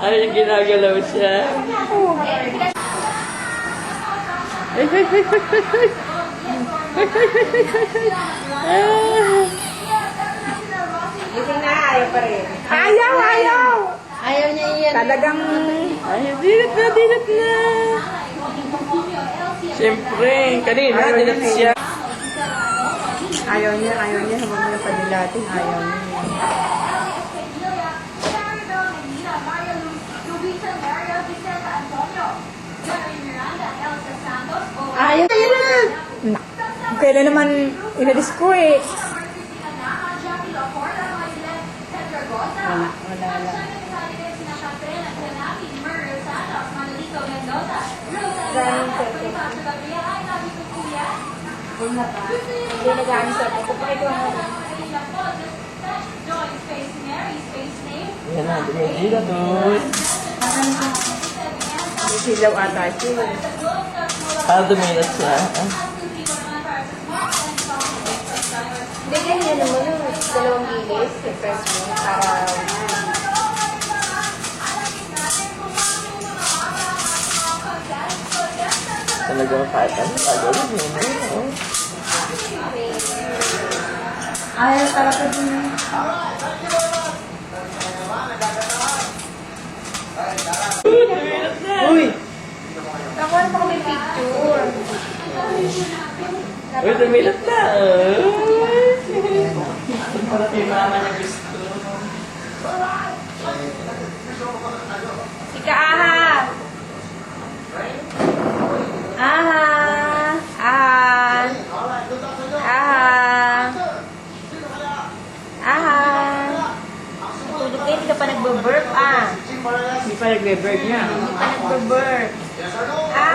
Ay, yung ginagalaw siya. Ay, ay, ay, ay, ay, ay. Ay, ay, ay, ay, ay, ay. Gising na, ayaw pa rin. Ayaw, ayaw! Ayaw niya iyan. Talagang... Ay, dilat na, dilat na. Siyempre, kanina, dilat siya. Ayaw niya. Huwag mo na padilatin. Ayaw niya. Ayaw niya. Kailan naman inalis ko eh. Hindi nag-aano sa ako. Ito ang Yan na, dumidilat doon. Silaw ata siya. Para dumilat siya. Hindi, ganyan naman yung dalawang gilis. I-press mo para... Talagang kahit ang pagawin yun. Ayaw talaga din. Dumilat na. Uy! Nakuha pa kami picture. Uy, dumilat na. Para kay mama niya gusto. Ika, aha! Aha! Aha! Aha! Aha! Tulog kayo, hindi ka pa nagbe-burp, ah. Hindi pa nagbe-bird niya. Hindi pa nagbe-burp. Ah!